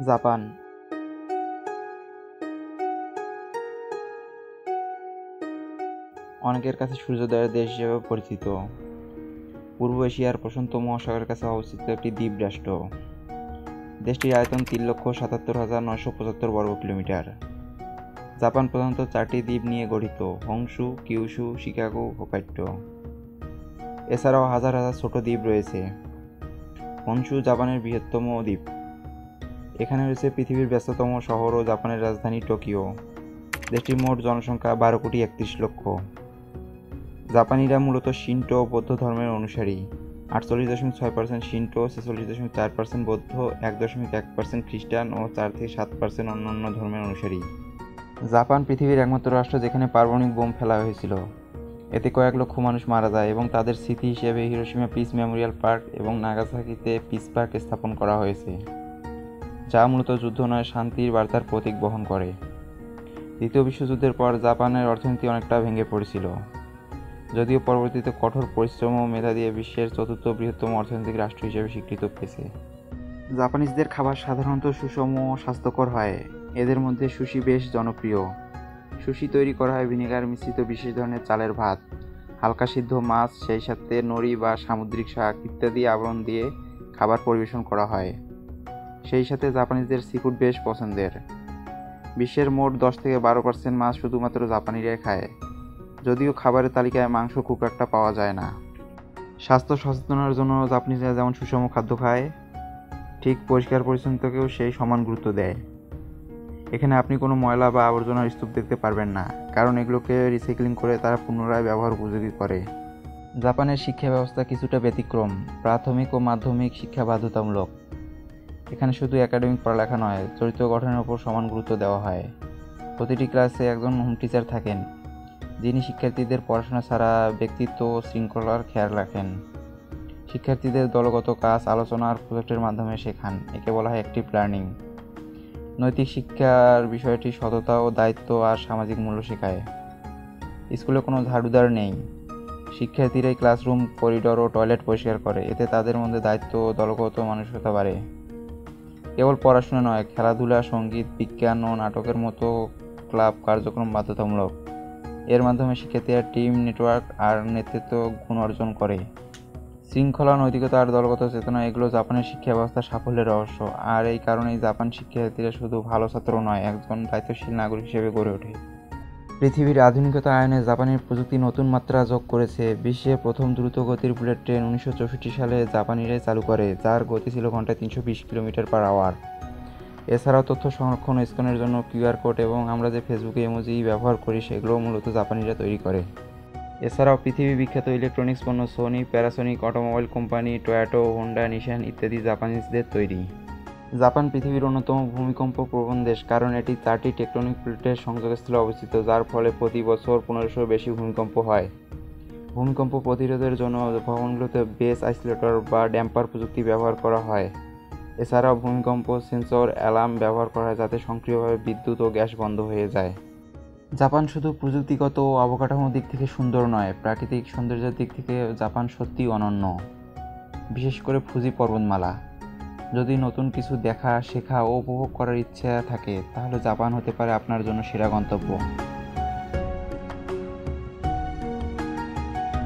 Japan. অনেকের কাছে সূর্যোদয়ের দেশ হিসেবে পরিচিত। পূর্ব এশিয়ার প্রশান্ত মহাসাগরের কাছে অবস্থিত একটি দ্বীপ রাষ্ট্র। দেশটির আয়তন 3,77,975 বর্গ কিলোমিটার। জাপান প্রধানত 4টি দ্বীপ নিয়ে গঠিত: হংশু, কিউশু, শিকাগো, হোক্কাইডো। এছাড়াও হাজার হাজার ছোট দ্বীপ রয়েছে। হনশু জাপানের বৃহত্তম দ্বীপ। এখানে রয়েছে পৃথিবীর ব্যস্ততম শহর ও জাপানের রাজধানী টোকিও। দেশটির মোট জনসংখ্যা 12,31,00,000। জাপানিরা মূলত শিন্টো ও বৌদ্ধ ধর্মের অনুসারী। 48.6% শিন্টো, 46.4% বৌদ্ধ, 1.1% খ্রিস্টান ও 4-7% অন্যান্য ধর্মের অনুসারী। জাপান পৃথিবীর একমাত্র রাষ্ট্র যেখানে পারমাণবিক বোম ফেলা হয়েছিল। এতে কয়েক লক্ষ মানুষ মারা যায় এবং তাদের স্মৃতি হিসেবে হিরোশিমা পিস মেমোরিয়াল পার্ক এবং নাগাসাকিতে পিস পার্ক স্থাপন করা হয়েছে, যা মূলত যুদ্ধ নয়, শান্তির বার্তার প্রতীক বহন করে। দ্বিতীয় বিশ্বযুদ্ধের পর জাপানের অর্থনীতি অনেকটা ভেঙে পড়েছিল, যদিও পরবর্তীতে কঠোর পরিশ্রম ও মেধা দিয়ে বিশ্বের 4র্থ বৃহত্তম অর্থনৈতিক রাষ্ট্র হিসেবে স্বীকৃতি পেয়েছে। জাপানিজদের খাবার সাধারণত সুষম ও স্বাস্থ্যকর হয়। এদের মধ্যে সুশি বেশ জনপ্রিয়। সুশি তৈরি করা হয় ভিনেগার মিশ্রিত বিশেষ ধরনের চালের ভাত, হালকা সিদ্ধ মাছ, সেই সাথে নড়ি বা সামুদ্রিক শাক ইত্যাদি আবরণ দিয়ে খাবার পরিবেশন করা হয়। সেই সাথে জাপানিজদের সিফুড বেশ পছন্দের। বিশ্বের মোট 10-12% মাছ শুধুমাত্র জাপানিরাই খায়, যদিও খাবারের তালিকায় মাংস খুব একটা পাওয়া যায় না। স্বাস্থ্য সচেতনার জন্য জাপানিজরা যেমন সুষম খাদ্য খায়, ঠিক পরিষ্কার পরিচ্ছন্নতাকেও সেই সমান গুরুত্ব দেয়। এখানে আপনি কোনো ময়লা বা আবর্জনার স্তূপ দেখতে পারবেন না, কারণ এগুলোকে রিসাইক্লিং করে তারা পুনরায় ব্যবহার উপযোগী করে। জাপানের শিক্ষা ব্যবস্থা কিছুটা ব্যতিক্রম। প্রাথমিক ও মাধ্যমিক শিক্ষা বাধ্যতামূলক। এখানে শুধু একাডেমিক পড়ালেখা নয়, চরিত্র গঠনের উপর সমান গুরুত্ব দেওয়া হয়। প্রতিটি ক্লাসে একজন হোম টিচার থাকেন, যিনি শিক্ষার্থীদের পড়াশোনা ছাড়া ব্যক্তিত্ব ও শৃঙ্খলার খেয়াল রাখেন। শিক্ষার্থীদের দলগত কাজ, আলোচনা আর প্রজেক্টের মাধ্যমে শেখান। একে বলা হয় অ্যাক্টিভ লার্নিং। নৈতিক শিক্ষার বিষয়টি সততা ও দায়িত্ব আর সামাজিক মূল্য শেখায়। স্কুলে কোনো ঝাড়ুদার নেই। শিক্ষার্থীরাই ক্লাসরুম, করিডোর ও টয়লেট পরিষ্কার করে। এতে তাদের মধ্যে দায়িত্ব ও দলগত মানসিকতা বাড়ে। কেবল পড়াশোনা নয়, খেলাধুলা, সঙ্গীত, বিজ্ঞান ও নাটকের মতো ক্লাব কার্যক্রম বাধ্যতামূলক। এর মাধ্যমে শিক্ষার্থীরা টিম, নেটওয়ার্ক আর নেতৃত্ব গুণ অর্জন করে। শৃঙ্খলা, নৈতিকতা আর দলগত চেতনা, এগুলো জাপানের শিক্ষা ব্যবস্থার সাফল্যের রহস্য। আর এই কারণেই জাপান শিক্ষার্থীরা শুধু ভালো ছাত্র নয়, একজন দায়িত্বশীল নাগরিক হিসেবে গড়ে ওঠে। পৃথিবীর আধুনিকতা আয়নে জাপানের প্রযুক্তি নতুন মাত্রা যোগ করেছে। বিশ্বের প্রথম দ্রুতগতির বুলেট ট্রেন 1964 সালে জাপানিরাই চালু করে, যার গতি ছিল ঘন্টায় 320 কিলোমিটার/আওয়ার। এছাড়াও তথ্য সংরক্ষণ ও স্ক্যানের জন্য কিউআর কোড এবং আমরা যে ফেসবুকে ইমোজি ব্যবহার করি, সেগুলোও মূলত জাপানিরা তৈরি করে। এছাড়াও পৃথিবী বিখ্যাত ইলেকট্রনিক্স পণ্য Sony, Panasonic, automobile company, Toyota, Honda, Nissan ইত্যাদি জাপানিজদের তৈরি। জাপান পৃথিবীর অন্যতম ভূমিকম্প প্রবণ দেশ, কারণ এটি 4টি টেকটনিক প্লেটের সংযোগস্থলে অবস্থিত, যার ফলে প্রতি বছর 1500 বেশি ভূমিকম্প হয়। ভূমিকম্প প্রতিরোধের জন্য ভবনগুলোতে বেস আইসোলেটর বা ড্যাম্পার প্রযুক্তি ব্যবহার করা হয়। এছাড়াও ভূমিকম্প সেন্সর অ্যালার্ম ব্যবহার করা হয়, যাতে সক্রিয়ভাবে বিদ্যুৎ ও গ্যাস বন্ধ হয়ে যায়। জাপান শুধু প্রযুক্তিগত ও অবকাঠামোর দিক থেকে সুন্দর নয়, প্রাকৃতিক সৌন্দর্যের দিক থেকে জাপান সত্যিই অনন্য, বিশেষ করে ফুজি পর্বতমালা। যদি নতুন কিছু দেখা, শেখা ও উপভোগ করার ইচ্ছা থাকে, তাহলে জাপান হতে পারে আপনার জন্য সেরা গন্তব্য।